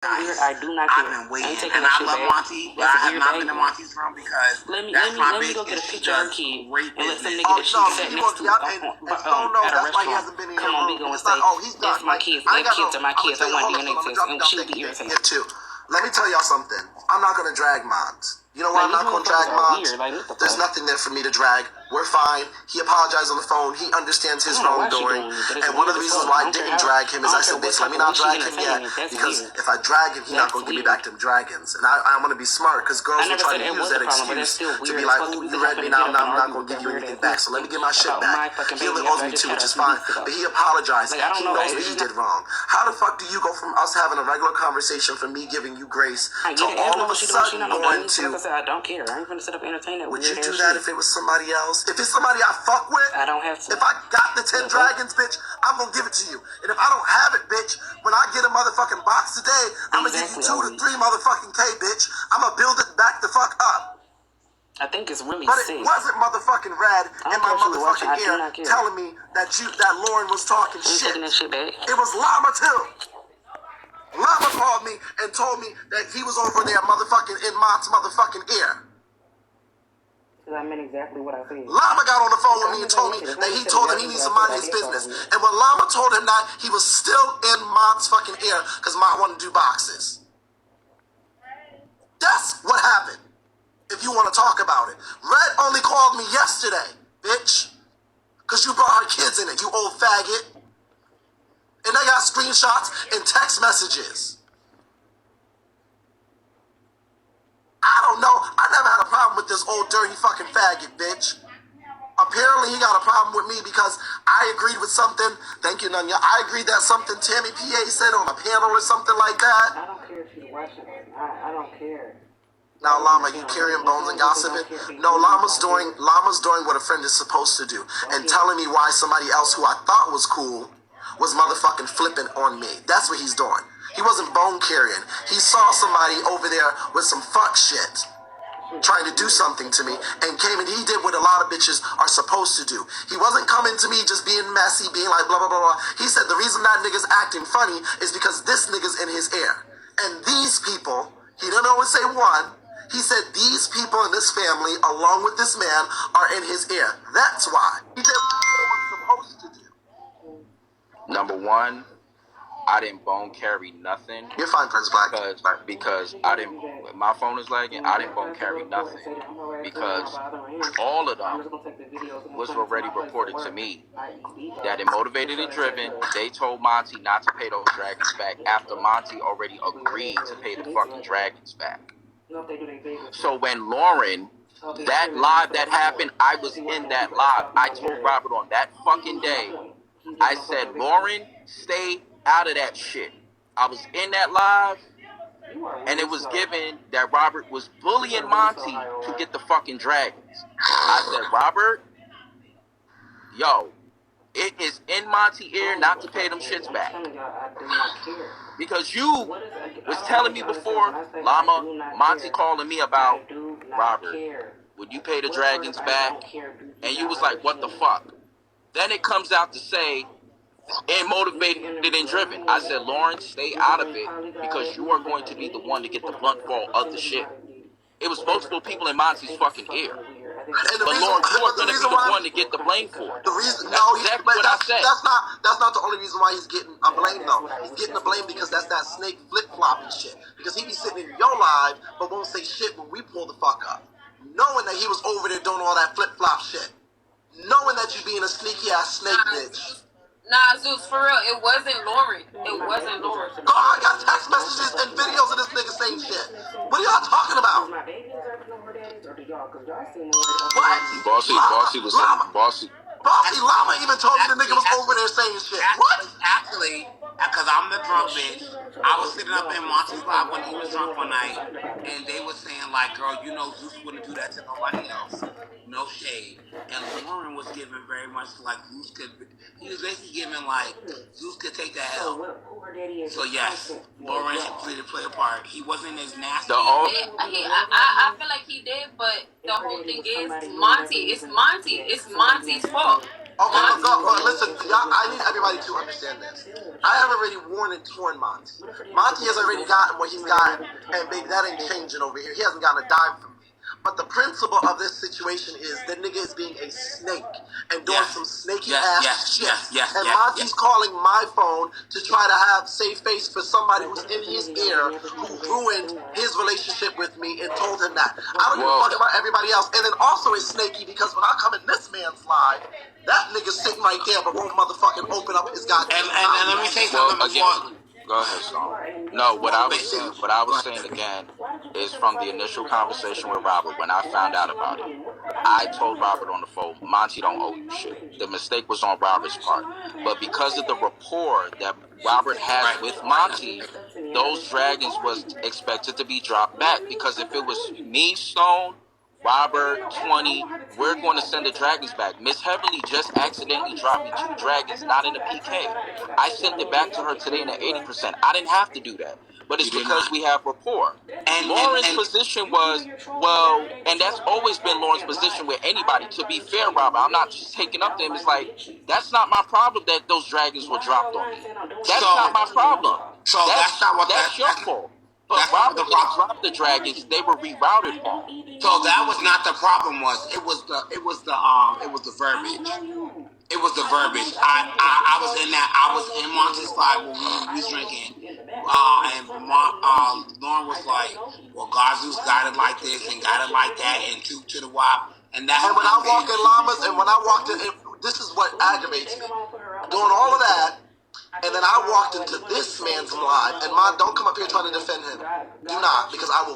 Weird. I do not care. I've been waiting, and I love Monty, but I have not been to Monty's room because let me go get a picture of her kid and let some nigga that she sat next to at a restaurant come on Bigo and say, that's my kids, their kids are my kids, I want DNA tests, and she'll be irritated. Let me tell y'all something. I'm not gonna drag Mons. You know why I'm not gonna drag Mons? There's nothing there for me to drag. We're fine. He apologized on the phone. He understands his wrongdoing. And one of the reasons why I didn't drag him is I said, bitch, let me not drag him yet. Because if I drag him, he's not going to give me back to the dragons. And I want to be smart because girls will try to use that excuse to be like, ooh, you read me now, I'm not going to give you anything back. So let me get my shit back. He only owes me two, which is fine. But he apologized. He knows what he did wrong. How the fuck do you go from us having a regular conversation, from me giving you grace, to all of a sudden going to... I don't care. I ain't going to sit up and entertain that. Would you do that if it was somebody else? If it's somebody I fuck with, I don't have to. If I got the 10 dragons, bitch, I'm gonna give it to you. And if I don't have it, bitch, when I get a motherfucking box today, I'm gonna give you 2 to 3 motherfucking K, bitch. I'm gonna build it back the fuck up. I think it's really but sick. It wasn't motherfucking Red in my motherfucking ear telling me that Lauren was talking shit. That shit back. It was Llama too. Llama called me and told me that he was over there motherfucking in Mott's motherfucking ear. I meant exactly what I said. Llama got on the phone with me and told me that he told him he needs to mind his business. And when Llama told him that, he was still in Mott's fucking ear because Mott wanted to do boxes. That's what happened. If you want to talk about it. Red only called me yesterday, bitch. Because you brought her kids in it, you old faggot. And they got screenshots and text messages. I don't know. I never had a problem with this old dirty fucking faggot, bitch. Apparently he got a problem with me because I agreed with something. Thank you, Nunya. I agreed that something Tammy P.A. said on a panel or something like that. I don't care if you watch it. I don't care. Now, Llama, you carrying bones and gossiping? No, Llama's doing what a friend is supposed to do. And telling me why somebody else who I thought was cool was motherfucking flipping on me. That's what he's doing. He wasn't bone carrying. He saw somebody over there with some fuck shit trying to do something to me and came and he did what a lot of bitches are supposed to do. He wasn't coming to me just being messy, being like blah, blah, blah, blah. He said the reason that nigga's acting funny is because this nigga's in his ear. And these people, he didn't always say one, he said these people in this family, along with this man, are in his ear. That's why. He did what he was supposed to do. Number one, I didn't bone carry nothing. You're fine, Prince Black. Because I didn't, my phone is lagging, I didn't bone carry nothing. Because all of them was already reported to me. That in Motivated and Driven, they told Monty not to pay those dragons back after Monty already agreed to pay the fucking dragons back. So when Lauren, that live that happened, I was in that live. I told Robert on that fucking day, I said, Lauren, stay out of that shit. I was in that live, and it was given that Robert was bullying Monty to get the fucking dragons. I said, Robert, yo, it is in Monty's ear not to pay them shits back. Because you was telling me before, Llama, Monty calling me about, Robert, would you pay the dragons back? And you was like, what the fuck? Then it comes out to say, and Motivated and Driven. I said, Lauren, stay out of it because you are going to be the one to get the blunt fall of the shit. It was multiple people in Monty's fucking ear. But Lauren, you are going to be the one to get the blame for it. That's not the only reason why he's getting a blame though. He's getting a blame because that's that snake flip-flopping shit. Because he be sitting in your live but won't say shit when we pull the fuck up. Knowing that he was over there doing all that flip-flop shit. Knowing that you being a sneaky ass snake bitch. Nah, Zues, for real, it wasn't Lauren. It wasn't Lauren. God, I got text messages and videos of this nigga saying shit. What are y'all talking about? What? Bossy Llama even told me the nigga was over there saying shit. What? Actually, because I'm the drunk bitch, I was sitting up in Monty's live when he was drunk one night, and they were saying, like, girl, you know Zeus wouldn't do that to nobody else. No shade. And Lauren was giving very much like Zeus could, he was basically giving like, Zeus could take that L. So yes, Lauren played a part. He wasn't as nasty. I feel like he did, but the whole thing is, Monty, it's Monty's fault. Okay, but listen, y'all, I need everybody to understand this. I have already worn and torn Monty. Monty has already gotten what he's gotten, and baby, that ain't changing over here. He hasn't gotten a dime from me. But the principle of this situation is the nigga is being a snake and doing some snaky ass shit. And Monty's calling my phone to try to have safe face for somebody who's in his ear who ruined his relationship with me and told him that. I don't give a fuck about everybody else. And then also it's snaky because when I come in this man's live, that nigga's sitting right there but won't motherfucking open up his goddamn mouth. And let me say something before. Go ahead, Stone. No, what I was saying again is from the initial conversation with Robert when I found out about it. I told Robert on the phone, Monty don't owe you shit. The mistake was on Robert's part. But because of the rapport that Robert had with Monty, those dragons was expected to be dropped back. Because if it was me, Stone, Robert, 20, we're going to send the dragons back. Miss Heavenly just accidentally dropped me 2 dragons, not in a PK. I sent it back to her today in an 80%. I didn't have to do that. But it's because we have rapport. And Lauren's position was, well, and that's always been Lauren's position with anybody. To be fair, Robert, I'm not just taking up to him. It's like, that's not my problem that those dragons were dropped on me. That's not my problem. So that's your fault. But Robert didn't drop the dragons; they were rerouted home. So that was not the problem. It was the verbiage. It was the verbiage. I was in that. I was in Monty's live when we was drinking, and Lauren was like, "Well, Gazu's got it like this and got it like that, and two to the wop." And that's when I walk in Llamas, and when I walked in, this is what aggravates me. Doing all of that. And then I walked into this man's live, and don't come up here trying to defend him. Do not, because I'm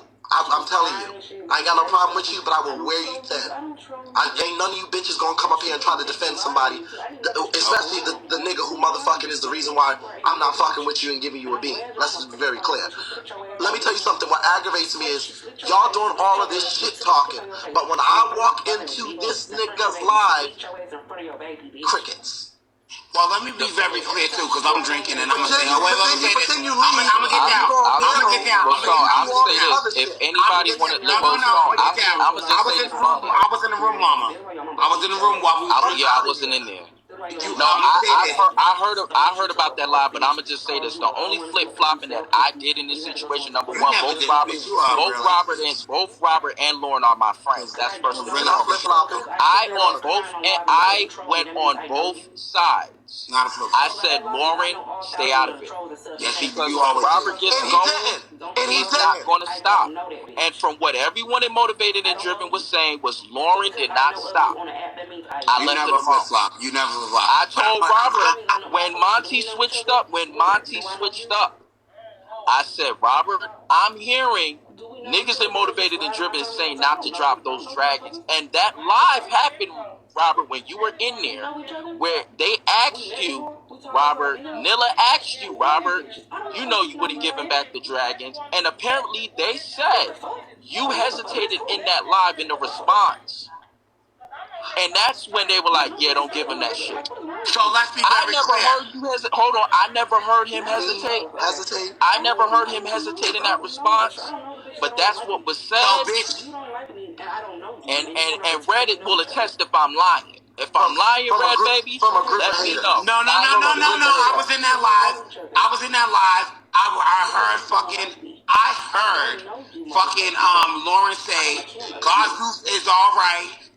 telling you, I ain't got no problem with you, but I will wear you thin. Ain't none of you bitches gonna come up here and try to defend somebody, especially the nigga who motherfucking is the reason why I'm not fucking with you and giving you a bean. Let's just be very clear. Let me tell you something. What aggravates me is y'all doing all of this shit talking, but when I walk into this nigga's live, crickets. Well, let me be very clear too, because I'm drinking and I'm gonna say, let me say this. I'm gonna get down. I'm gonna get down. I'm gonna say this. If anybody wanted to go, I'm gonna just say this. I was in the room, Mama. I was in the room while we were. I wasn't in there. No, I heard about that live, but I'm gonna just say this: the only flip flopping that I did in this situation, number one, both Robert and Lauren are my friends. That's first and foremost. I went on both sides. I said, Lauren, stay out of it. Because when Robert gets going, he's not going to stop. And from what everyone in Motivated and Driven was saying was Lauren did not stop. I left it alone. You never flip. I told Robert when Monty switched up, I said, Robert, I'm hearing niggas that Motivated and Driven saying not to drop those dragons. And that live happened, Robert, when you were in there, where they asked you, Robert, Nilla asked you, Robert, you know you wouldn't give him back the dragons. And apparently they said you hesitated in that live in the response. And that's when they were like, yeah, don't give him that shit. So let's be very clear. Hold on, I never heard him hesitate. I never heard him hesitate in that response. But that's what was said. And Reddit will attest if I'm lying. If I'm lying, Red Baby, let me know. No. I was in that live. I heard fucking Lauren say, Gazus is alright.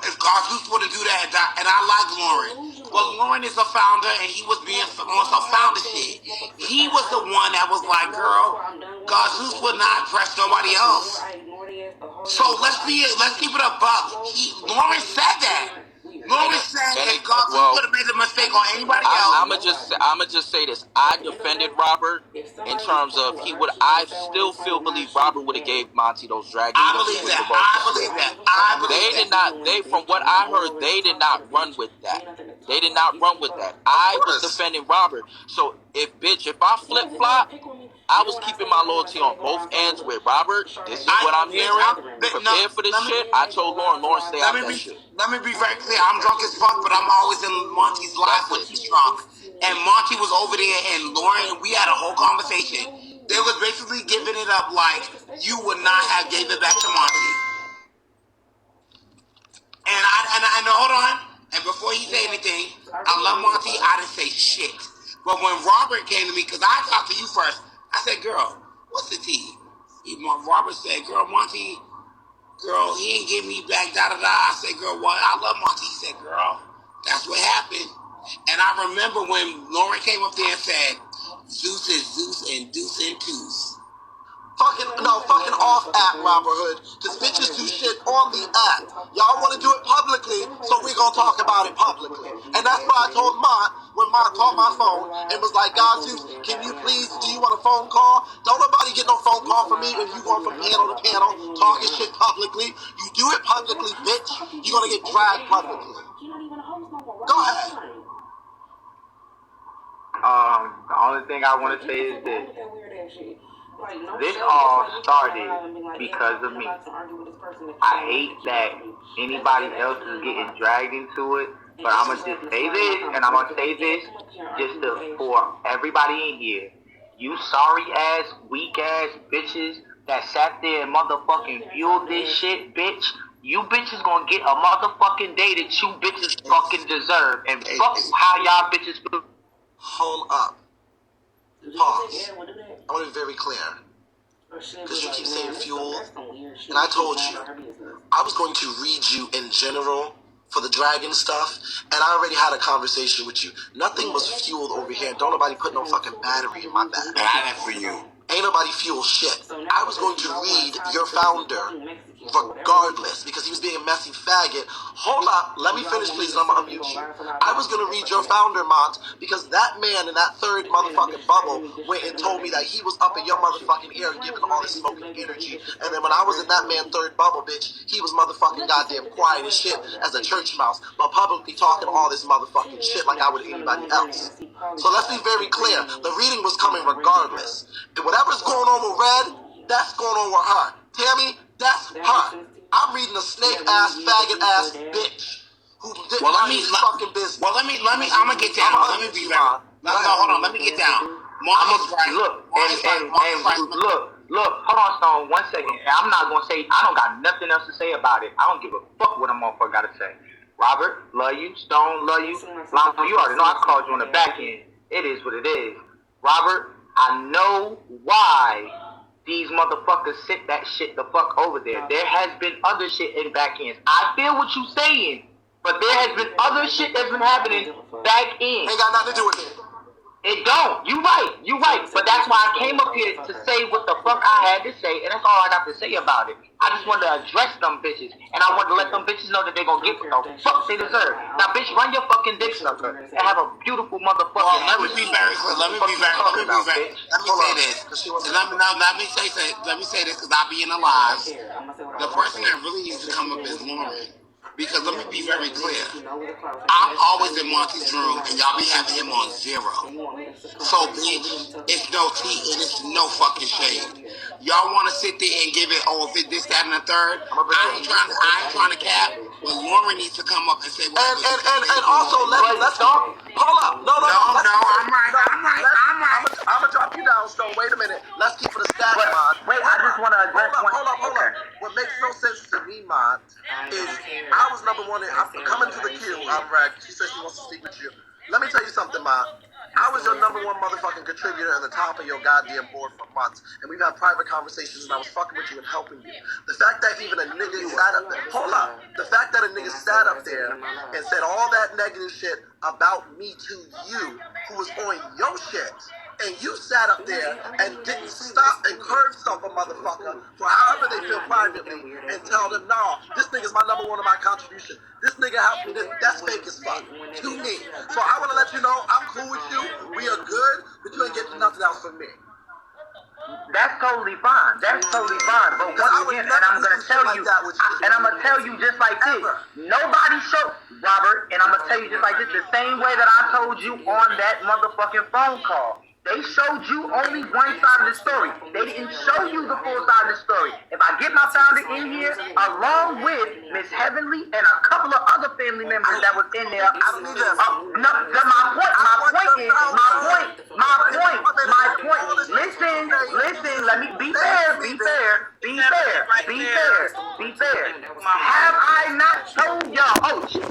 If Gazus wouldn't do that, and I like Lauren. But Lauren is a founder, and he was being on some founder shit. He was the one that was like, girl, Gazus would not press nobody else. So let's keep it a buck. Lauren said that. Lauren said if Gazus would have made a mistake on anybody else. I'ma just say this. I defended Robert in terms of I still believe Robert would have gave Monty those dragons. I believe that. From what I heard, they did not run with that. I was defending Robert. So if I flip flop, I was keeping my loyalty on both ends with Robert. This is what I'm hearing. Prepare for this shit. I told Lauren, stay out of that shit. Let me be very clear. I'm drunk as fuck, but I'm always in Monty's live when he's drunk. And Monty was over there, and Lauren, we had a whole conversation. They was basically giving it up like you would not have gave it back to Monty. And hold on. And before he say anything, I love Monty. I didn't say shit. But when Robert came to me, because I talked to you first, I said, girl, what's the tea? Robert said, girl, Monty, girl, he ain't give me back, da da da. I said, girl, what? I love Monty. He said, girl, that's what happened. And I remember when Lauren came up there and said, Zeus is Zeus and Deuce and Tooth. Fucking off app, Robert Hood. Because bitches do shit on the app. Y'all want to do it publicly, so we gonna talk about it publicly. And that's why I told Mont, when Mont called my phone and was like, God, Zeus, do you want a phone call? Don't nobody get no phone call from me if you going from panel to panel talking shit publicly. You do it publicly, bitch, you're gonna get dragged publicly. Go ahead. The only thing I want to say is this. This all started because of me. I hate that anybody else is getting dragged into it, but I'm going to just say this, and I'm going to say this for everybody in here. You sorry-ass, weak-ass bitches that sat there and motherfucking fueled this shit, bitch. You bitches gonna get a motherfucking day that you bitches fucking deserve, and fuck how y'all bitches feel. Hold up. Pause. I want to be very clear. Because you keep saying fuel. And I told you, I was going to read you in general for the dragon stuff. And I already had a conversation with you. Nothing was fueled over here. Don't nobody put no fucking battery in my bag. And I did for you. Ain't nobody fuel shit. I was going to read your founder regardless, because he was being a messy faggot. Hold up, let me finish please, and I'm gonna unmute you. I was gonna read your founder, Mont, because that man in that third motherfucking bubble went and told me that he was up in your motherfucking ear and giving all this smoking energy, and then when I was in that man third bubble, bitch, he was motherfucking goddamn quiet as shit as a church mouse, but publicly talking all this motherfucking shit like I would anybody else. So let's be very clear, the reading was coming regardless. And whatever's going on with Red, that's going on with her. Tammy, that's her. I'm reading a snake-ass, faggot-ass bitch who didn't mind his fucking business. Well, let me, I'm gonna get down. Let me be right. No, hold on, let me get down. Marcus right. Look, hold on, Stone, 1 second. I'm not gonna say, I don't got nothing else to say about it. I don't give a fuck what a motherfucker gotta say. Robert, love you. Stone, love you. Lama, you already know I called you on the back end. It is what it is. Robert, I know why these motherfuckers sent that shit the fuck over there. There has been other shit in back ends. I feel what you saying, but there has been other shit that's been happening back in. Ain't got nothing to do with it. It don't. You right. But that's why I came up here to say what the fuck I had to say, and that's all I got to say about it. I just wanted to address them bitches, and I wanted to let them bitches know that they gonna get what the fuck they deserve. Now, bitch, run your fucking dick sucker and have a beautiful motherfucking. Well, let me be very clear. Let me say this. Let me say this because I be in the lives. The person that really needs to come up is Lauren. Because let me be very clear. I'm always in Monty's room and y'all be having him on 0. So bitch, it's no tea and it's no fucking shade. Y'all want to sit there and give it, if it this, that, and the third. I ain't trying to cap, but Lauren needs to come up and say what. And also let's talk. Hold up. No, I'm right. I'm gonna drop you down, Stone. Wait a minute. Let's keep it a stack, Mont. Wait, I just want to address one. Hold up. What makes no sense to me, Mont, is I was number one. I'm coming to the queue. I'm right. She said she wants to speak with you. Let me tell you something, Mont. I was your number one motherfucking contributor at the top of your goddamn board for months. And we've had private conversations and I was fucking with you and helping you. The fact that even a nigga sat up there, hold up. The fact that a nigga sat up there and said all that negative shit about me to you, who was on your shit, and you sat up there and didn't stop and curb stomp a motherfucker for however they feel privately and tell them, no, this nigga's my number one of my contribution. This nigga helped me. That's fake as fuck to me. So I want to let you know I'm cool with you. We are good, but you ain't getting nothing else from me. That's totally fine. But once again, and I'm gonna tell you, and I'm gonna tell you just like this. Nobody showed Robert, and I'm gonna tell you just like this, the same way that I told you on that motherfucking phone call. They showed you only one side of the story. They didn't show you the full side of the story. If I get my founder in here, along with Miss Heavenly and a couple of other family members that was in there, I don't need that. my point. Listen. Let me be fair. Have I not told y'all? Oh, shit,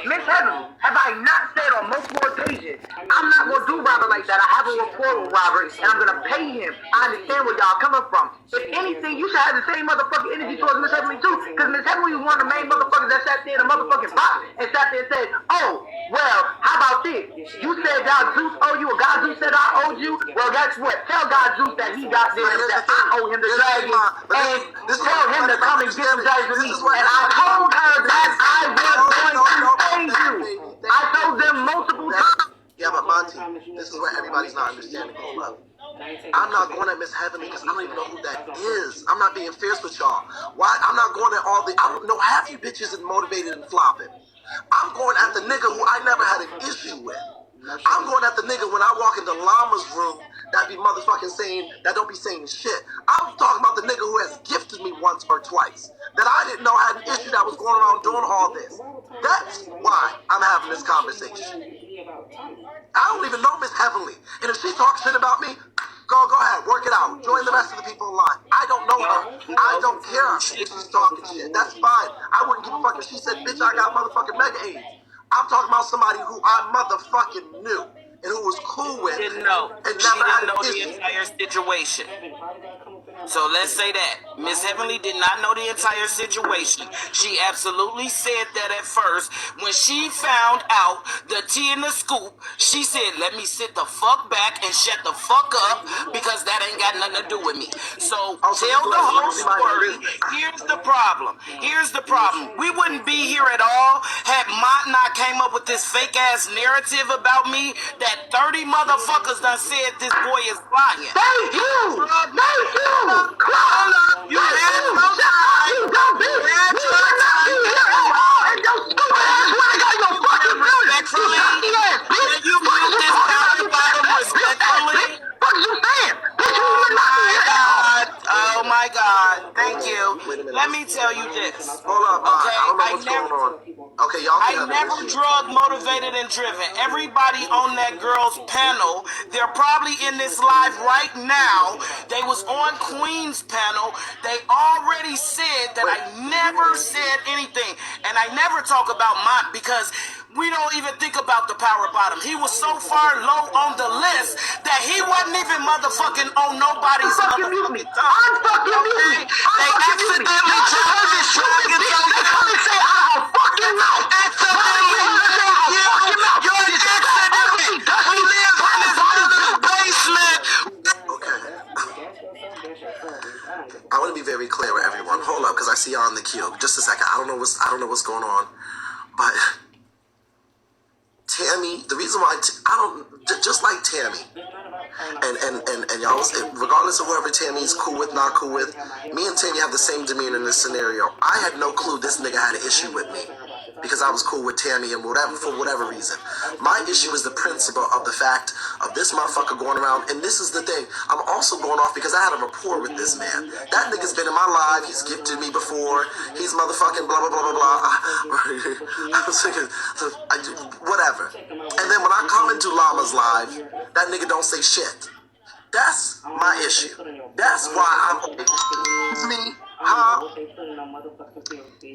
Miss Heavenly, have I not said on multiple occasions, I'm not gonna do Robert like that. I have a rapport with Robert, and I'm gonna pay him. I understand where y'all coming from. If anything, you should have the same motherfucking energy towards Miss Heavenly too, because Miss Heavenly was one of the main motherfuckers that sat there in the motherfucking box and sat there and said, "Oh, well, how about this? You said God Zeus owe you, or God Zeus said I owed you. Well, guess what? Tell God Zeus that he got there, that I owe him the dragon, and tell him to come and get them dragons with me." And I told her that I was going to save you. I told them multiple times. Yeah, but Monty, this is what everybody's not understanding. Hold up. I'm not going at Miss Heavenly because I don't even know who that is. I'm not being fierce with y'all. Why? I'm not going at all the... I don't know half you bitches is motivated and flopping. I'm going at the nigga who I never had an issue with. I'm going at the nigga when I walk into Llama's room that be motherfucking saying, that don't be saying shit. I'm talking about the nigga who has gifted me once or twice. That I didn't know had an issue that was going around doing all this. That's why I'm having this conversation. I don't even know Miss Heavenly. And if she talks shit about me, go ahead, work it out. Join the rest of the people in line. I don't know her. I don't care if she's talking shit. That's fine. I wouldn't give a fuck if she said, bitch, I got motherfucking mega AIDS. I'm talking about somebody who I motherfucking knew and who was cool with. Didn't know. And She never had didn't know an the issue. entire situation. So let's say that Miss Heavenly did not know the entire situation. She absolutely said that at first. When she found out the tea in the scoop, she said, "Let me sit the fuck back and shut the fuck up because that ain't got nothing to do with me." So tell the whole story. Here's the problem. We wouldn't be here at all had Mont not came up with this fake ass narrative about me that 30 motherfuckers done said this boy is lying. Thank you. You had your time. You had your time. Respectfully, can you mute this power bottom respectfully? Oh my God. Thank you. Let me tell you this. Hold up, Okay, I don't know what's going on. Okay, y'all I never drug motivated and driven. Everybody on that girl's panel, they're probably in this live right now. They was on Queen's panel. They already said that I never said anything. And I never talk about Mont because we don't even think about the power bottom. He was so far low on the list that he wasn't even motherfucking on nobody's motherfucking tongue. Okay? They accidentally dropped this dragon on you. I want to be very clear with everyone. Hold up, because I see y'all in the queue. Just a second. I don't know what's going on, but Tammy. The reason why just like Tammy, and y'all, regardless of whoever Tammy's cool with, not cool with, me and Tammy have the same demeanor in this scenario. I had no clue this nigga had an issue with me because I was cool with Tammy and for whatever reason. My issue is the principle of the fact of this motherfucker going around, and this is the thing. I'm also going off because I had a rapport with this man. That nigga's been in my life. He's gifted me before. He's motherfucking blah, blah, blah, blah, blah. I was thinking, whatever. And then when I come into Llama's live, that nigga don't say shit. That's my issue. That's why I'm me.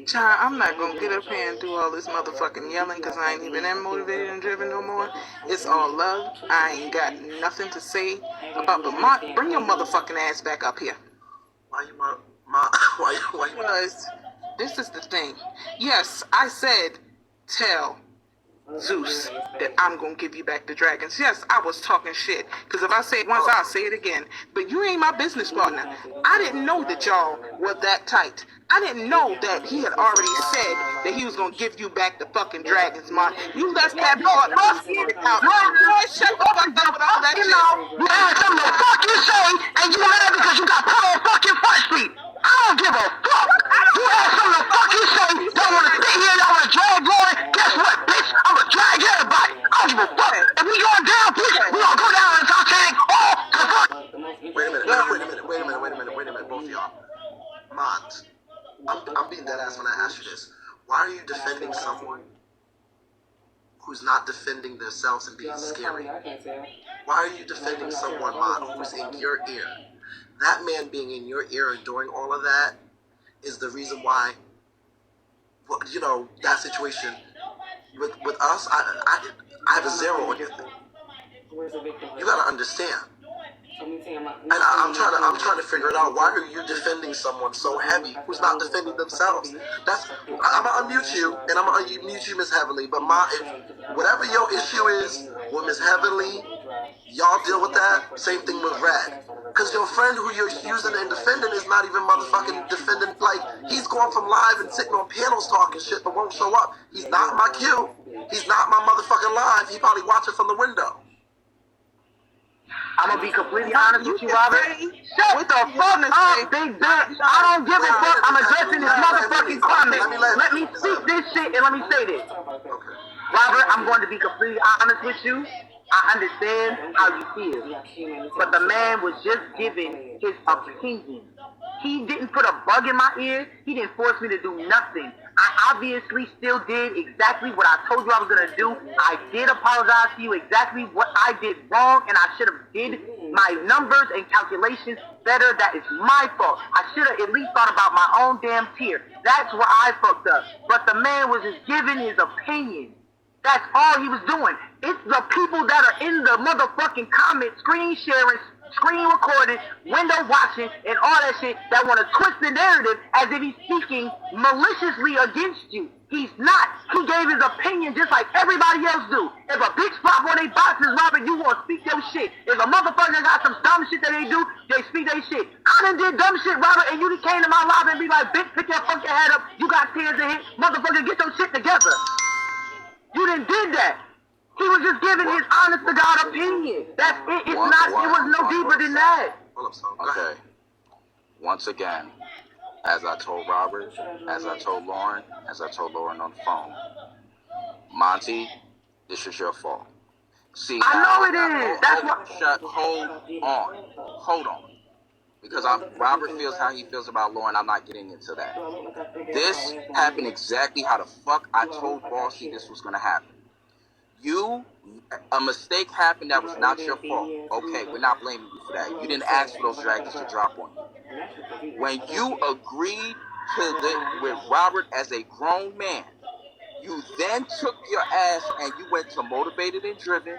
Child, I'm not gonna get up here and do all this motherfucking yelling because I ain't even am motivated and driven no more. It's all love. I ain't got nothing to say about the Mont. Bring your motherfucking ass back up here. Why you? Because this is the thing. Yes, I said tell Zeus that I'm gonna give you back the dragons. Yes, I was talking shit. Because if I say it once, I'll say it again. But you ain't my business partner. I didn't know that y'all were that tight. I didn't know that he had already said that he was gonna give you back the fucking dragons, man. You left that part out. Boy, shut the fuck up with all that shit. You had something to fucking say, and you mad because you got put on fucking front street. I don't give a fuck. You had something to fucking say. Y'all want to sit here, y'all want to drag on. Guess what, bitch? I'm going to drag everybody. I don't give a fuck. If we going down, bitch, we going to go down and start saying, Wait a minute, both of y'all. Mont, I'm being dead ass when I ask you this. Why are you defending someone who's not defending themselves and being scary? Why are you defending someone, Mont, who's in your ear? That man being in your ear and doing all of that is the reason why, well, you know, that situation with us, I have a zero on your thing. You gotta understand. And I'm trying to figure it out. Why are you defending someone so heavy who's not defending themselves? I'm gonna unmute you, and I'm gonna unmute you, Miss Heavenly. But whatever your issue is with Miss Heavenly, y'all deal with that. Same thing with Red. Because your friend who you're using and defending is not even motherfucking defending. Like, he's going from live and sitting on panels talking shit, but won't show up. He's not my cue. He's not my motherfucking live. He probably watching from the window. I'm gonna be completely honest with you, Robert. Shut the fuck up, big bitch. I don't give a fuck. I'm addressing this motherfucking comment. Let me speak this shit and let me say this. Robert, I'm going to be completely honest with you. I understand how you feel. But the man was just giving his opinion. He didn't put a bug in my ear. He didn't force me to do nothing. I obviously still did exactly what I told you I was going to do. I did apologize to you exactly what I did wrong, and I should have did my numbers and calculations better. That is my fault. I should have at least thought about my own damn tier. That's where I fucked up. But the man was just giving his opinion. That's all he was doing. It's the people that are in the motherfucking comments, screen sharing, screen recording, window watching, and all that shit that want to twist the narrative as if he's speaking maliciously against you. He's not. He gave his opinion just like everybody else do. If a bitch flop on their boxes, Robert, you want to speak your shit. If a motherfucker got some dumb shit that they do, they speak their shit. I done did dumb shit, Robert, and you just came to my live and be like, bitch, pick your fucking head up. You got tears in here. Motherfucker, get your shit together. You didn't did that. He was just giving his honest to God opinion. That's it. It was no deeper than that. Okay. Once again, as I told Robert, as I told Lauren on the phone, Monty, this is your fault. See, I know it is. That's what. Hold on. Because Robert feels how he feels about Lauren. I'm not getting into that. This happened exactly how the fuck I told Bossy this was going to happen. A mistake happened that was not your fault. Okay, we're not blaming you for that. You didn't ask for those dragons to drop on you. When you agreed with Robert as a grown man, you then took your ass and you went to Motivated and Driven,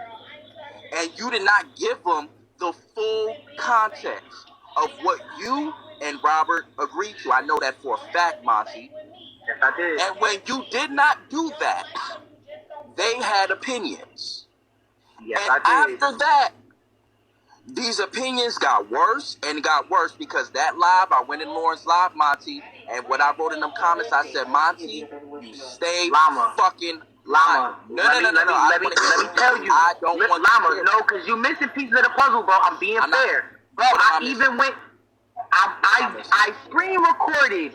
and you did not give them the full context of what you and Robert agreed to. I know that for a fact, Monty. Yes, I did. And when you did not do that, they had opinions. Yes, and I did. After that, these opinions got worse and got worse because that live, I went in Lauren's live, Monty, and what I wrote in them comments, I said, Monty, you stay fucking Llama. No. Let me tell you. I don't want Llama, no, because you missing pieces of the puzzle, bro. I'm being fair. Bro, I even went... I screen recorded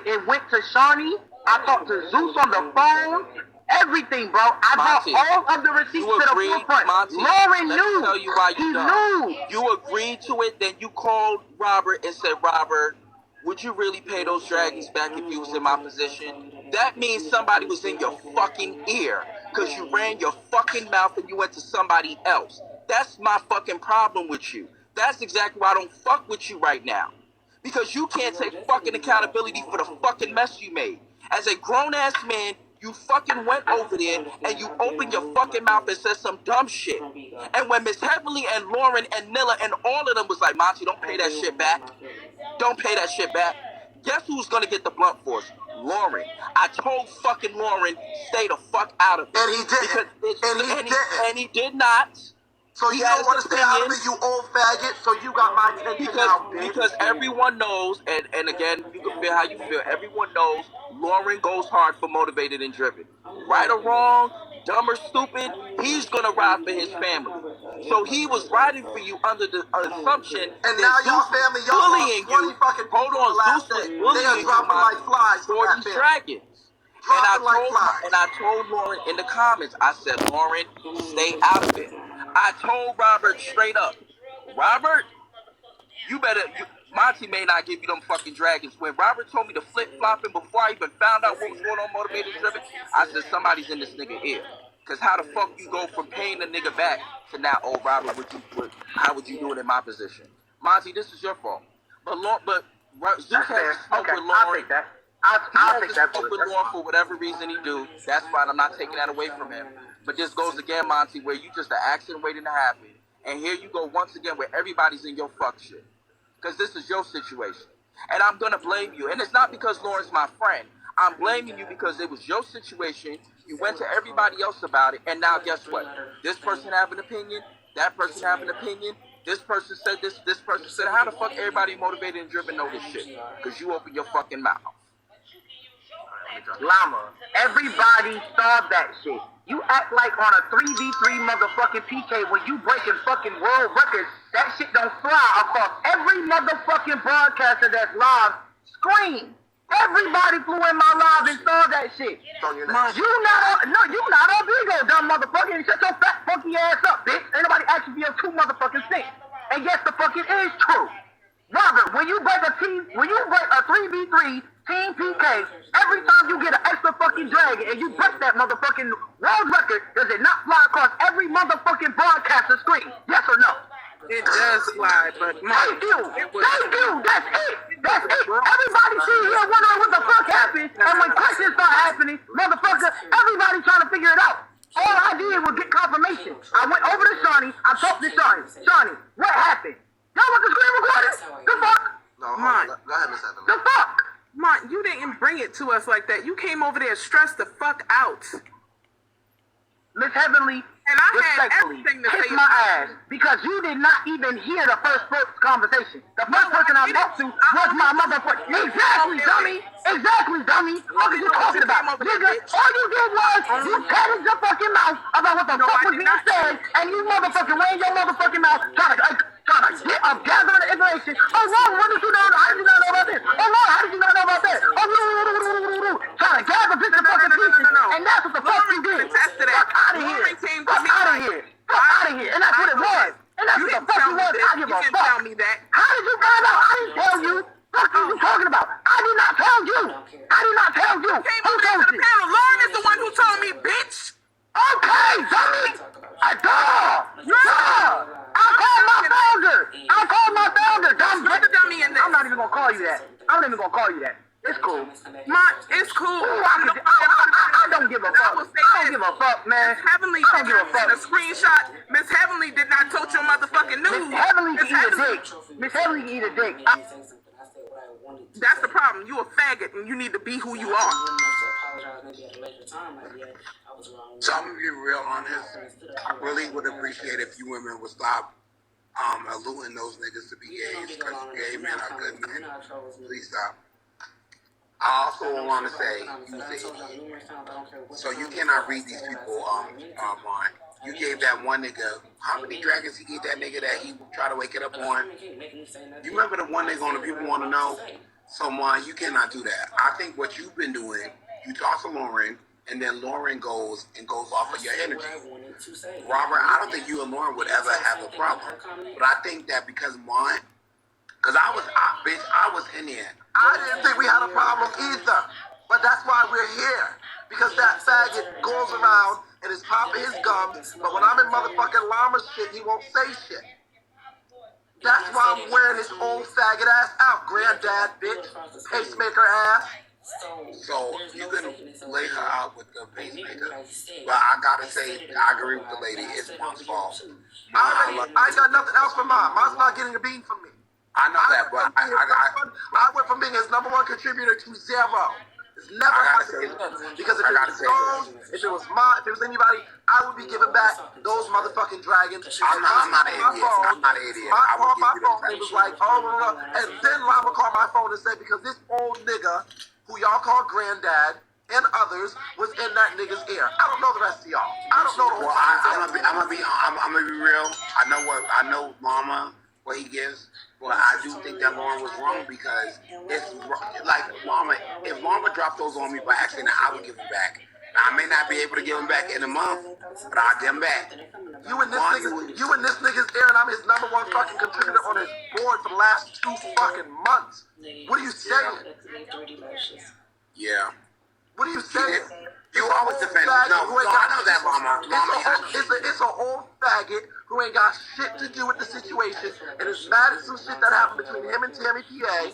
and went to Shawnee. I talked to Zeus on the phone. Everything, bro. I brought all of the receipts to the forefront. Lauren knew. Tell you why you knew. You agreed to it, then you called Robert and said, Robert, would you really pay those dragons back if you was in my position? That means somebody was in your fucking ear because you ran your fucking mouth and you went to somebody else. That's my fucking problem with you. That's exactly why I don't fuck with you right now. Because you can't take fucking accountability for the fucking mess you made. As a grown-ass man, you fucking went over there and you opened your fucking mouth and said some dumb shit. And when Miss Heavenly and Lauren and Nilla and all of them was like, Monty, don't pay that shit back. Don't pay that shit back. Guess who's gonna get the blunt force? Lauren. I told fucking Lauren, stay the fuck out of it. And he did. And he did not. So you don't want to stay out of it, you old faggot, so you got my attention now, bitch. Because everyone knows, and again, you can feel how you feel, everyone knows Lauren goes hard for Motivated and Driven. Right or wrong, dumb or stupid, he's going to ride for his family. So he was riding for you under the assumption and now y'all family, y'all bullying you. Hold on, Zeus was bullying you like flies for these dragons. And I told Lauren in the comments, I said, Lauren, stay out of it. I told Robert straight up, Robert, Monty may not give you them fucking dragons. When Robert told me to flip-flopping before I even found out what was going on motivated driven, I said somebody's in this nigga ear. Cause how the fuck you go from paying the nigga back to now, oh Robert, how would you do it in my position? Monty, this is your fault. But Zeus has to smoke with Lauren. I'll take that. I'll take that. Smoke with Lauren for whatever reason he do. That's fine. I'm not taking that away from him. But this goes again, Monty, where you just an accident waiting to happen. And here you go once again where everybody's in your fuck shit. Because this is your situation. And I'm going to blame you. And it's not because Lauren's my friend. I'm blaming you because it was your situation. You went to everybody else about it. And now guess what? This person have an opinion. That person have an opinion. This person said this. This person said, how the fuck everybody motivated and driven know this shit? Because you open your fucking mouth. Llama, everybody saw that shit. You act like on a 3v3 motherfucking PK when you breaking fucking world records, that shit don't fly across every motherfucking broadcaster that's live screen. Everybody flew in my live and saw that shit. You not on Bigo, dumb motherfucker. And shut your fat funky ass up, bitch. Ain't nobody asking for your 2 motherfucking cents. And yes, the fuck it is true. Robert, when you break a 3v3 team PK, every time you get an extra fucking dragon and you break that motherfucking world record, does it not fly across every motherfucking broadcaster screen? Yes or no? It does fly, but thank you. That's it. Everybody see here wondering what the fuck happened, and when questions start happening, motherfucker, everybody trying to figure it out. All I did was get confirmation. I went over to Shawnee. I talked to Shawnee. Shawnee, what happened? Y'all want the screen recorded? The fuck? No, hold on. Go ahead, Miss Evans. The fuck? Mont, you didn't bring it to us like that. You came over there stressed the fuck out. Miss Heavenly, and I respectfully, kiss my ass because you did not even hear the first conversation. The first person I talked to was my motherfucker. Exactly, dummy. Exactly, dummy. What are you talking about? Nigga, all you did was you patted your fucking mouth about what the fuck was being said, and you motherfucking ran your motherfucking mouth trying to get up, gather the information. Oh, Lord, what did you know? How did you not know about this? Oh, Lord, how did you not know about that? Oh, trying to gather bits and fucking pieces, and that's what the fuck you did. Fuck out of here. Fuck out of here. Fuck out of here. And that's what it was. And that's what the fuck it was. I give a fuck. Tell me that. How did you find out? I didn't tell you. What are you talking about? I did not tell you. I did not tell you. Came over there to the panel. Lauren is the one who told me, bitch. Okay, dummy. I called my founder. Dumb bitch. I'm not even gonna call you that. It's cool. It's cool. I don't give a fuck. I don't give a fuck, man. Miss Heavenly I don't give a fuck. The screenshot. Miss Heavenly did not touch your motherfucking news. Miss Heavenly can eat a dick. Miss Heavenly can eat a dick. That's the problem. You a faggot and you need to be who you are. So I'm gonna be real honest. I really would appreciate if you women would stop alluding those niggas to be gays, because gay men are good men. Please stop. I also want to say, so you cannot read these people mind. You gave that one nigga, how many dragons he gave that nigga that he tried to wake it up on? You remember the one nigga on the People Want to Know? So, you cannot do that. I think what you've been doing, you talk to Lauren, and then Lauren goes off of your energy. Robert, I don't think you and Lauren would ever have a problem. But I think that because I was in there. I didn't think we had a problem either. But that's why we're here. Because that faggot goes around and is popping his gums, but when I'm in motherfucking llama shit, he won't say shit. That's why I'm wearing his old faggot ass out. Granddad, bitch, pacemaker ass. So you can lay her out with the pacemaker, but I gotta say, I agree with the lady. It's Mom's fault. I ain't got nothing else for Mom. Mom's not getting a bean from me. I know that, but I went from being his #1 contributor to 0. It's never happened. Because if it was Stones, if it was anybody, I would be giving back those motherfucking dragons. I'm not an idiot. I'm not an idiot. I called my phone and it was like, and then Llama called my phone and said, because this old nigga, who y'all call Granddad, and others, was in that nigga's ear. I don't know the rest of y'all. I don't know the whole I'm gonna be real. I know Mama, what he gives. But I do think that Lauren was wrong because it's like Mama. If Mama dropped those on me by accident, I would give them back. I may not be able to give them back in a month, but I'll give them back. You and this nigga's ear, and I'm his number one fucking contributor on his board for the last 2 fucking months. What are you saying? Yeah. What are you saying? You always defend it. No, I know that, Mama. It's an old faggot who ain't got shit to do with the situation and is mad at some shit that happened between him and Tammy PA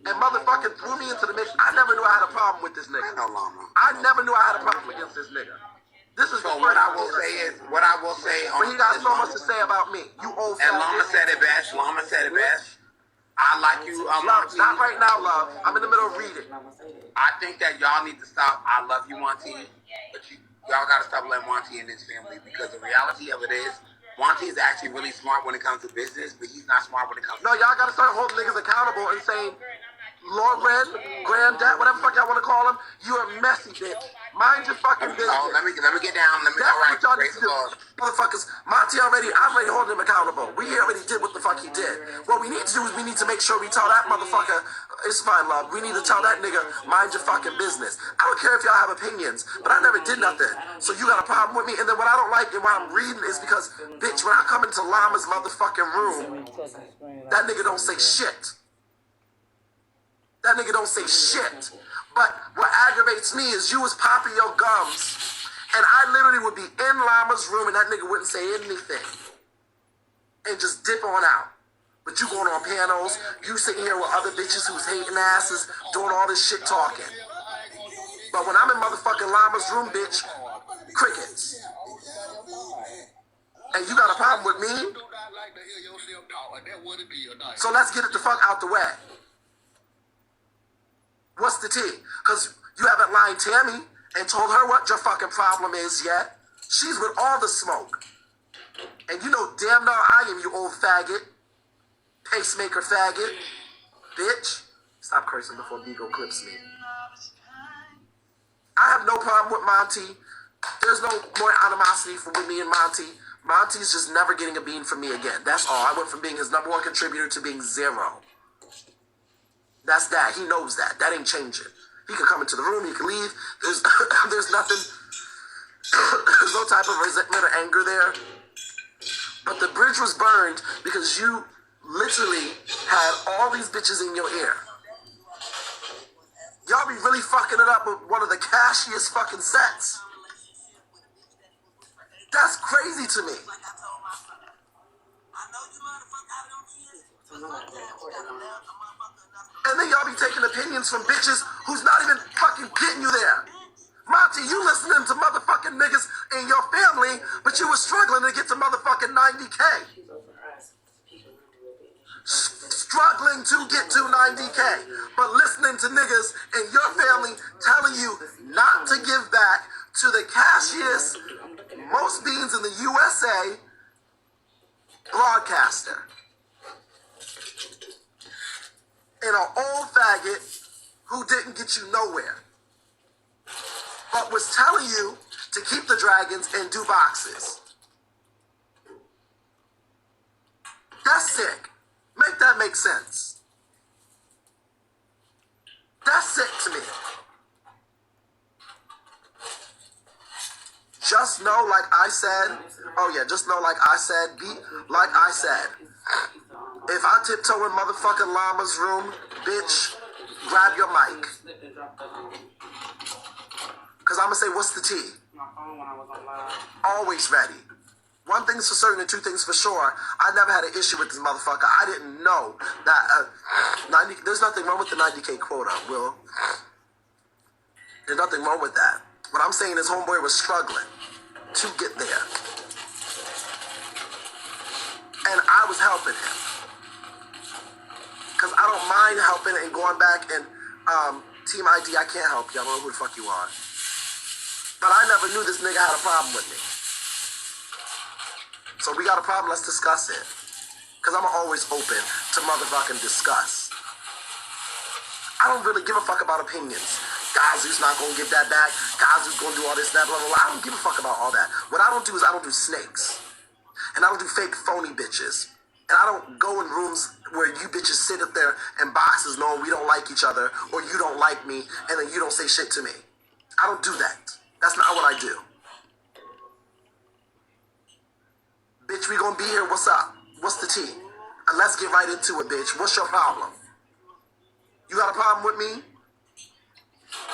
and motherfucking threw me into the mix. I never knew I had a problem with this nigga. No, Llama. I never knew I had a problem against this nigga. This is So what I will say. But he got so much to say about me. You old And faggot. Llama said it best. I like you, Love, Monty. not right now, love. I'm in the middle of reading. I think that y'all need to stop. I love you, Monty, but y'all gotta stop letting Monty in his family, because the reality of it is, Monty is actually really smart when it comes to business, but he's not smart when it comes to... No, y'all gotta start holding niggas accountable and saying, Lauren, granddad, whatever the fuck y'all wanna call him, you a messy bitch. Mind your fucking business. Oh, let me get down. That's what y'all need to do. Motherfuckers, Monty I'm already holding him accountable. We already did what the fuck he did. What we need to do is we need to make sure we tell that motherfucker, it's fine, love. We need to tell that nigga, mind your fucking business. I don't care if y'all have opinions, but I never did nothing. So you got a problem with me? And then what I don't like and why I'm reading is because, bitch, when I come into Llama's motherfucking room, that nigga don't say shit. That nigga don't say shit. But what aggravates me is you was popping your gums, and I literally would be in Llama's room and that nigga wouldn't say anything. And just dip on out. But you going on panels, you sitting here with other bitches who's hating asses, doing all this shit talking. But when I'm in motherfucking Llama's room, bitch, crickets. And you got a problem with me? So let's get it the fuck out the way. What's the tea? Because you haven't lined Tammy and told her what your fucking problem is yet. She's with all the smoke. And you know damn well I am, you old faggot. Pacemaker faggot. Bitch. Stop cursing before Beagle clips me. I have no problem with Monty. There's no more animosity with me and Monty. Monty's just never getting a bean from me again. That's all. I went from being his number one contributor to being 0. That's that. He knows that. That ain't changing. He can come into the room. He can leave. There's nothing. There's no type of resentment or anger there. But the bridge was burned because you literally had all these bitches in your ear. Y'all be really fucking it up with one of the cashiest fucking sets. That's crazy to me. And then y'all be taking opinions from bitches who's not even fucking getting you there. Monty, you listening to motherfucking niggas in your family, but you was struggling to get to motherfucking 90K. Struggling to get to 90K. But listening to niggas in your family telling you not to give back to the cashiest, most beans in the USA broadcaster. And an old faggot who didn't get you nowhere, but was telling you to keep the dragons and do boxes. That's sick. Make that make sense. That's sick to me. Just know, like I said, just know, like I said, like I said, if I tiptoe in motherfucking Llama's room, bitch, grab your mic. Because I'm going to say, what's the tea? Always ready. One thing's for certain and 2 things for sure. I never had an issue with this motherfucker. I didn't know that there's nothing wrong with the 90K quota, Will. There's nothing wrong with that. What I'm saying is homeboy was struggling to get there. And I was helping him. Because I don't mind helping and going back and Team ID, I can't help you. I don't know who the fuck you are. But I never knew this nigga had a problem with me. So we got a problem, let's discuss it. Because I'm always open to motherfucking discuss. I don't really give a fuck about opinions. Gazu's not going to give that back. Gazu's going to do all this, that, blah, blah, blah. I don't give a fuck about all that. What I don't do is I don't do snakes. And I don't do fake phony bitches. And I don't go in rooms where you bitches sit up there in boxes knowing we don't like each other or you don't like me and then you don't say shit to me. I don't do that. That's not what I do. Bitch, we gonna be here. What's up? What's the tea? And let's get right into it, bitch. What's your problem? You got a problem with me?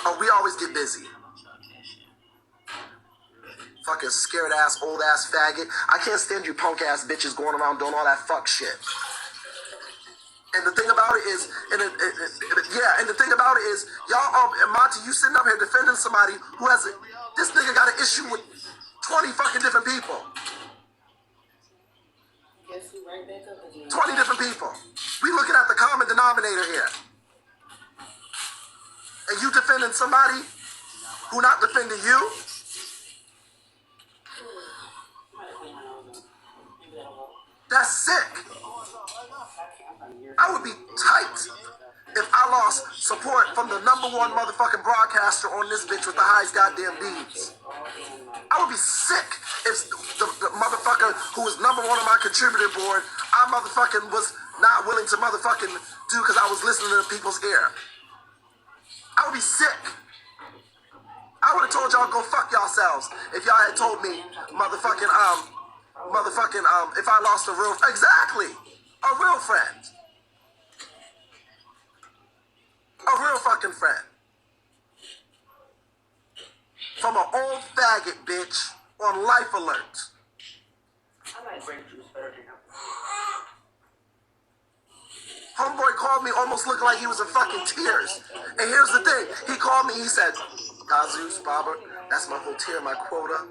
Oh, we always get busy. Fucking scared ass, old ass faggot. I can't stand you punk ass bitches going around doing all that fuck shit. And the thing about it is, and the thing about it is, y'all, and Monty, you sitting up here defending somebody who has this nigga got an issue with 20 fucking different people. 20 different people. We looking at the common denominator here. And you defending somebody who not defending you? That's sick. I would be tight if I lost support from the #1 motherfucking broadcaster on this bitch with the highest goddamn beams. I would be sick if the motherfucker who was #1 on my contributor board, I motherfucking was not willing to motherfucking do because I was listening to people's ear. I would be sick. I would have told y'all go fuck yourselves if y'all had told me motherfucking if I lost a real friend. A real fucking friend. From an old faggot bitch on life alert. Homeboy called me almost looking like he was in fucking tears. And here's the thing. He called me, he said, Zues, Robert, that's my whole tier, my quota.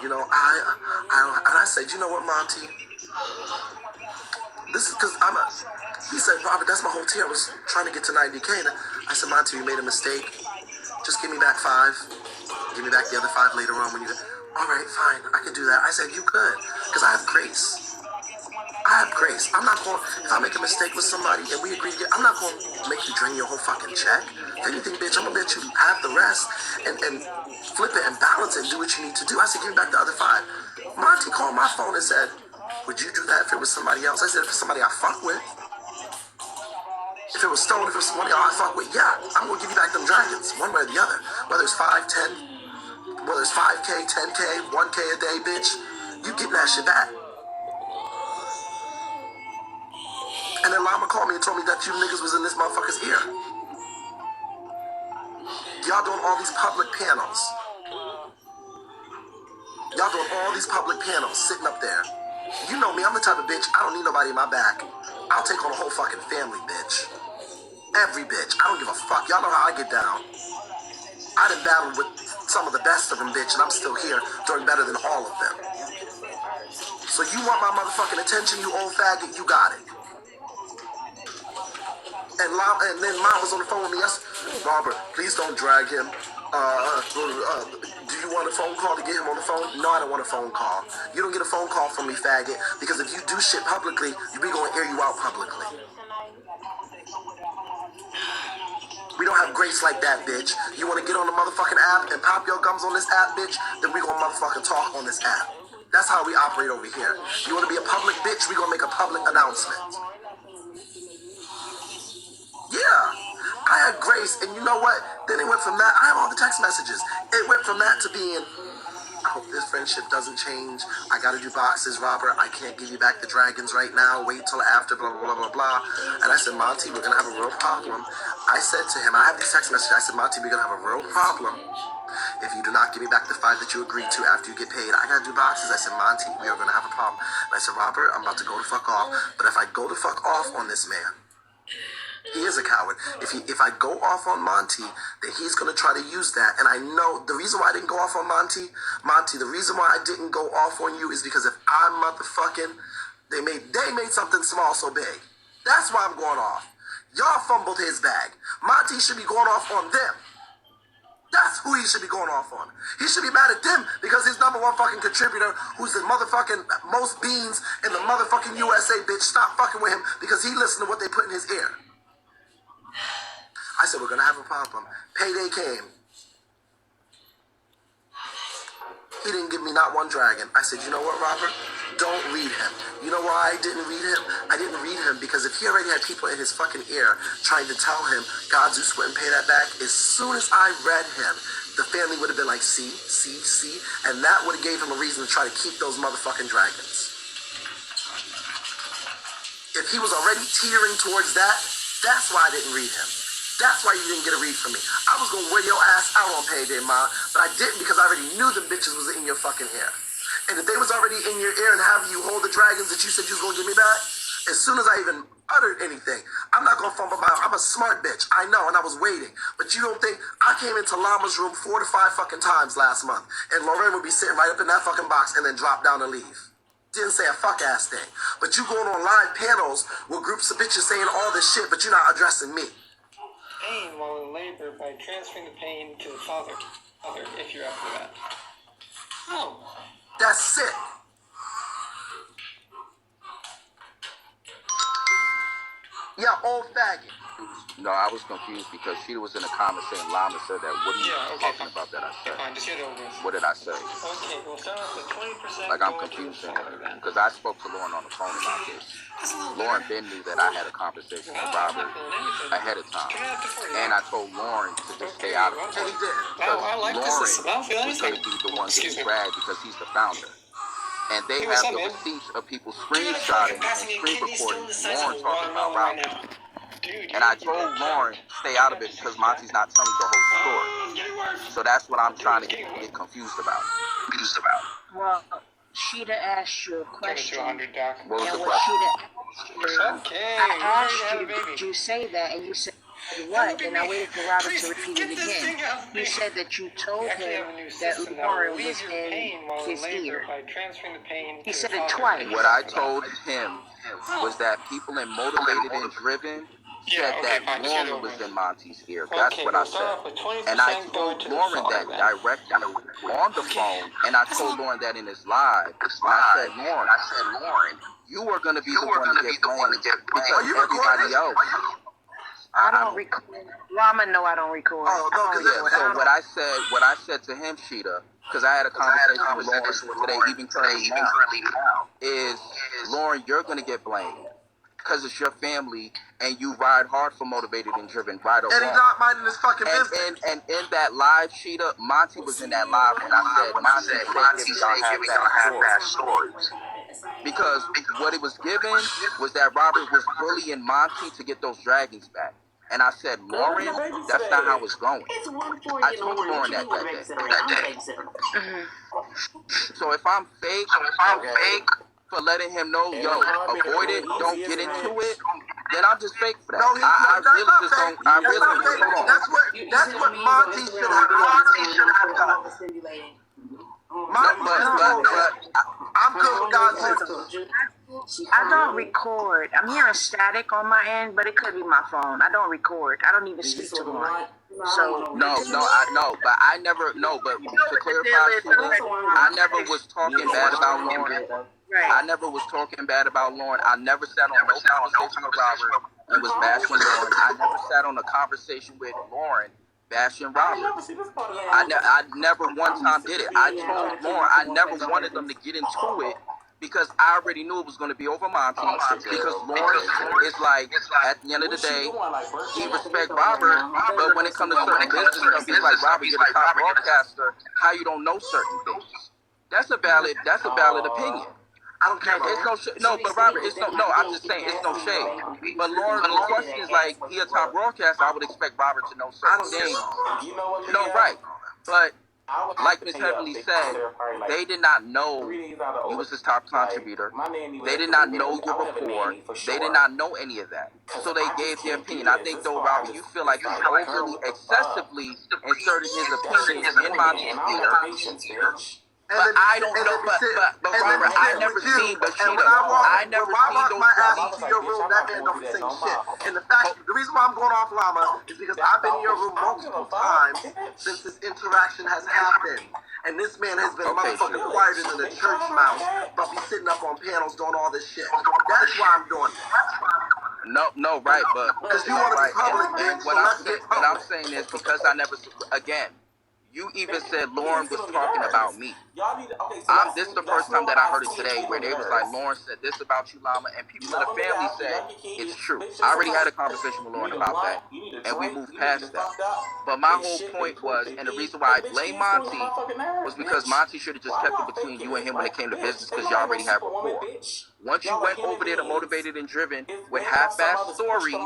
You know, and I said, you know what, Monty? This is because he said, Robert, that's my whole tier. I was trying to get to 90K. And I said, Monty, you made a mistake. Just give me back 5. Give me back the other 5 later on when you, all right, fine, I can do that. I said, you could, because I have grace. I have grace. I'm not going, if I make a mistake with somebody and we agree to get, I'm not going to make you drain your whole fucking check. If anything, bitch, I'm going to let you have the rest and flip it and balance it and do what you need to do. I said, give me back the other 5. Monty called my phone and said, would you do that if it was somebody else? I said, if it's somebody I fuck with. If it was Stone, if it was somebody I fuck with, yeah, I'm going to give you back them dragons, one way or the other. Whether it's 5, 10, whether it's 5K, 10K, 1K a day, bitch, you getting that shit back. And then Llama called me and told me that you niggas was in this motherfucker's ear. Y'all doing all these public panels. Y'all doing all these public panels sitting up there. You know me, I'm the type of bitch, I don't need nobody in my back. I'll take on a whole fucking family, bitch. Every bitch. I don't give a fuck. Y'all know how I get down. I done battled with some of the best of them, bitch, and I'm still here doing better than all of them. So you want my motherfucking attention, you old faggot, you got it. And then Mom was on the phone with me. Yes, Robert, please don't drag him. Do you want a phone call to get him on the phone? No, I don't want a phone call. You don't get a phone call from me, faggot, because if you do shit publicly, we gonna air you out publicly. We don't have grace like that, bitch. You wanna get on the motherfucking app and pop your gums on this app, bitch? Then we gonna motherfucking talk on this app. That's how we operate over here. You wanna be a public bitch? We gonna make a public announcement. Yeah, I had grace, and you know what? Then it went from that. I have all the text messages. It went from that to being, I hope this friendship doesn't change. I gotta do boxes, Robert. I can't give you back the dragons right now. Wait till after, blah, blah, blah, blah, blah. And I said, Monty, we're gonna have a real problem. I said to him, I have these text messages. I said, Monty, we're gonna have a real problem if you do not give me back the 5 that you agreed to after you get paid. I gotta do boxes. I said, Monty, we are gonna have a problem. And I said, Robert, I'm about to go the fuck off. But if I go the fuck off on this man, he is a coward. If I go off on Monty, then he's gonna try to use that. And I know the reason why I didn't go off on Monty, the reason why I didn't go off on you is because if I'm motherfucking, they made something small so big. That's why I'm going off. Y'all fumbled his bag. Monty should be going off on them. That's who he should be going off on. He should be mad at them because his #1 fucking contributor, who's the motherfucking most beans in the motherfucking USA, bitch, stop fucking with him because he listened to what they put in his ear. I said, we're going to have a problem. Payday came. He didn't give me not one dragon. I said, you know what, Robert? Don't read him. You know why I didn't read him? I didn't read him because if he already had people in his fucking ear trying to tell him God Zeus wouldn't pay that back, as soon as I read him, the family would have been like, see, and that would have gave him a reason to try to keep those motherfucking dragons. If he was already teetering towards that, that's why I didn't read him. That's why you didn't get a read from me. I was gonna wear your ass out on payday, Ma, but I didn't because I already knew the bitches was in your fucking ear. And if they was already in your ear and having you hold the dragons that you said you was gonna give me back, as soon as I even uttered anything, I'm not gonna fumble my. I'm a smart bitch, I know, and I was waiting. But you don't think I came into Llama's room 4 to 5 fucking times last month, and Lauren would be sitting right up in that fucking box and then drop down and leave. Didn't say a fuck ass thing. But you going on live panels with groups of bitches saying all this shit, but you're not addressing me. Pain while in labor by transferring the pain to the father, if you're after that. Oh. That's sick. Yeah, old faggot. No, I was confused because she was in the comments saying Llama said that. What are you talking about that I said? Fine, just get over it. What did I say? Okay, we'll start off with 20%. Like, I'm confused because I spoke to Lauren on the phone about this. Lauren Ben knew that I had a conversation with Robert ahead of time. And I told Lauren to just stay out of it. And he did. I like Lauren this. I don't feel was anything. going to be the one getting dragged because he's the founder. And they have the receipts of people screenshotting and screen recording Lauren talking about Robert. And I told Lauren, stay out of it because Monty's not telling the whole story. So that's what I'm trying to get confused about. Well, Sheeta asked you a question. What was And the what question? Sheeta asked you, Okay. I asked you, did you say that? And you said what? And I waited for Robert to repeat it again. He said that you told him that Lauren was in his ear. He said it twice. What I told him was that people in Motivated and Driven said that Lauren was in Monty's ear. That's what I said. And I told Lauren that directly on the phone, and I told Lauren that in his live. And I said, Lauren, you are going to be the one to get blamed because everybody else. I don't record. Llama, no, I don't record. Oh, no, So what I said to him, Sheeta, because I had a conversation with Lauren today, even currently now, is Lauren, you're going to get blamed because it's your family and you ride hard for Motivated and Driven, right or wrong. And he's not minding his fucking business. And in that live, Sheeta, Monty was in that live when I said Monty said giving y'all half stories. Because what it was given was that Robert was bullying Monty to get those dragons back. And I said, Lauren, that's not how it's going. I told Lauren that day. So if I'm fake for letting him know, yo, avoid it, don't get into it, then I'm just fake for that. No, I really just don't. I really just don't. That's what Monty should have done. I'm good with God's system. I don't record. I'm hearing static on my end, but it could be my phone. I don't record. I don't even speak to Lauren. So No, I know, but I never. No, but to clarify, I never was talking bad about Lauren. I never was talking bad about Lauren. I never sat on no conversation with Robert and was bashing Lauren. I never sat on a conversation with Lauren bashing Robert. I never one time did it. I told Lauren I never wanted them to get into it because I already knew it was going to be over Monty. Because Lauren is like, at the end of the day, he respect Robert, but when it comes to certain business stuff, he's like, Robert, you're the top broadcaster. How you don't know certain things? That's a valid opinion. I don't care. It's no, but Robert, it's no. I'm just saying, it's no shade. But Lauren's question is like, he a top broadcaster. I would expect Robert to know certain things. No, right. But like Miss Heavenly said, they did not know he was his top contributor. They did not know your rapport. They did not know any of that. So they gave their opinion. I think though, Robert, you feel like he overly, excessively inserted his opinions in Monty's ear. But I don't know, but Robert, I never seen, but I never seen those my ass into your room, that man don't say shit. And the reason why I'm going off Llama is because I've been in your room multiple times since this interaction has happened. And this man has been motherfucking quieter than a church mouse, but be sitting up on panels doing all this shit. That's why I'm doing it. No, right, but because you want to be public, and what I'm saying is because I never, again, You even said Lauren was talking about me. This is the first time that I heard it today where they was like, Lauren said this about you, Llama, and people in the family said it's true. I already had a conversation with Lauren about that, and we moved past that. But my whole point was, and the reason why I blame Monty was because Monty should have just kept it between you and him when it came to business because y'all already have rapport. Once you went over there to Motivated and Driven with half-assed stories,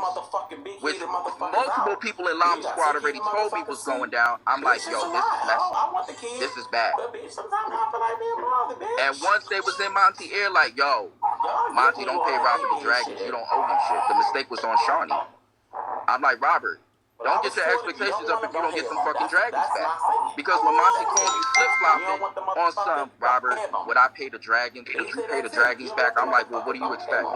which multiple people in Llama Squad already told me was going down, I'm like, yo, this is messy. This is bad. And once they was in Monty ear, like, yo, Monty, don't pay Robert the Dragons. You don't owe him shit. The mistake was on Shawnee. I'm like, Robert, don't get your expectations up if you don't get them fucking Dragons back. Because when Monty called you flip-flopping on some, Robert, would I pay the Dragons? Would you pay the Dragons back? I'm like, well, what do you expect?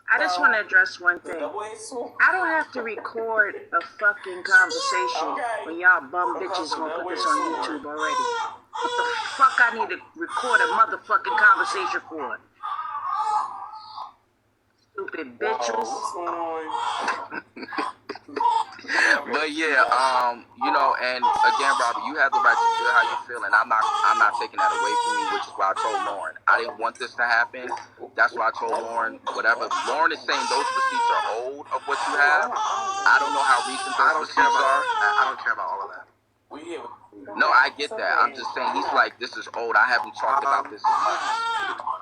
I just want to address one thing. I don't have to record a fucking conversation when y'all bum bitches gonna put this on YouTube already. What the fuck I need to record a motherfucking conversation for? Stupid bitches. But yeah, you know, and again, Robert, you have the right to feel how you feel, and I'm not taking that away from you, which is why I told Lauren I didn't want this to happen. That's why I told Lauren whatever. Lauren is saying those receipts are old of what you have. I don't know how recent those receipts are. I don't care about all of that. No, I get that. I'm just saying he's like, this is old. I haven't talked about this in months.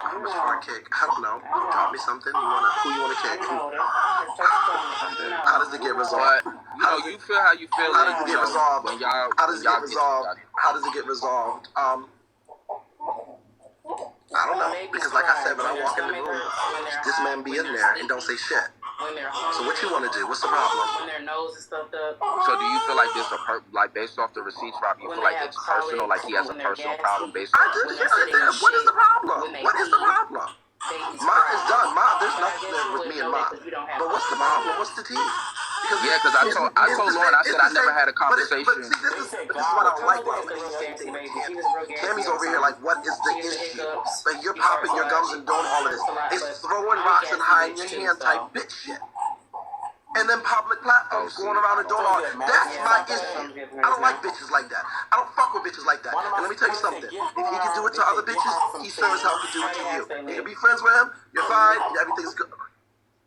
Who's for a kick? I don't know. You taught me something. Who you wanna kick? How does it get resolved? But you know, you feel how you feel. How does it get resolved? When y'all, how does it get resolved? How does it get resolved? I don't know, because like I said, when I walk in the room, this man be in there and don't say shit. So what you want to do? What's the problem? When their nose is stuffed up. So do you feel like this like based off the receipts, Rob? You feel like it's personal, like he has a personal problem based on? What is the problem? What is the problem? Ma is done. Ma, there's nothing there with me and Ma. But what's the problem? What's the tea? Because I told Lauren, I said I never had a conversation. But see, this is what I don't like about Tammy's over here like, what is the issue? Like, you're popping your gums and doing all of this. It's throwing rocks and hiding your hand type bitch shit. And then public platforms going around and doing all that. That's my issue. I don't like bitches like that. I don't fuck with bitches like that. And let me tell you something. If he can do it to other bitches, he sure as hell can do it to you. You can be friends with him, you're fine, everything's good.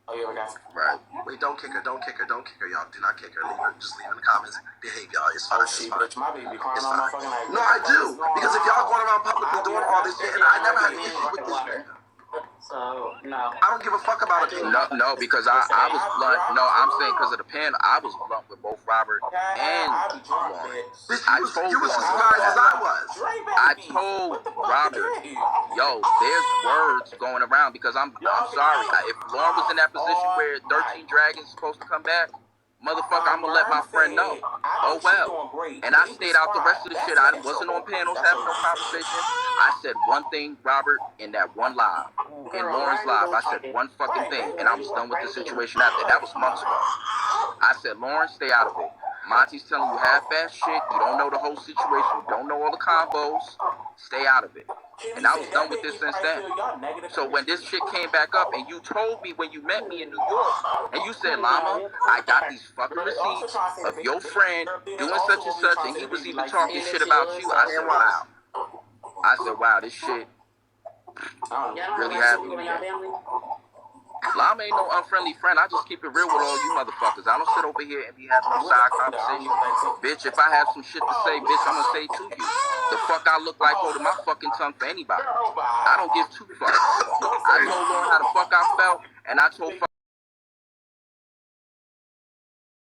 Oh, yeah, we got you. Right. Wait, don't kick her, y'all. Do not kick her. Leave her. Just leave in the comments. Behave, y'all. It's fine. It's fine. Bitch, my baby crying on my fucking night. No, I do. Because if y'all going around publicly doing all this shit, and I never had an issue with this shit. So, no. I don't give a fuck about it. No, because I was blunt. No, I'm saying because of the pen, I was blunt with both Robert and Lauren. Bitch, you was as surprised as I was. I told Robert, yo, there's words going around because I'm sorry. If Lauren was in that position where 13 Dragons is supposed to come back, motherfucker, I'm gonna let my friend know. Oh well. And I stayed out the rest of the shit. I wasn't on panels having no conversation. I said one thing, Robert, in that one live. In Lauren's live, I said one fucking thing, and I was done with the situation after. That was months ago. I said, Lauren, stay out of it. Monty's telling you half-ass shit. You don't know the whole situation. You don't know all the combos. Stay out of it. And I was done with this since then. So when this shit came back up, and you told me when you met me in New York, and you said, Llama, I got these fucking receipts of your friend doing such and such, and he was even talking shit about you. I said, wow. I said, wow, this shit really happened. Llama ain't no unfriendly friend. I just keep it real with all you motherfuckers. I don't sit over here and be having no side conversation. Bitch, if I have some shit to say, bitch, I'm gonna say it to you. The fuck I look like holding my fucking tongue for anybody. I don't give two fucks. I told Lauren how the fuck I felt, and I told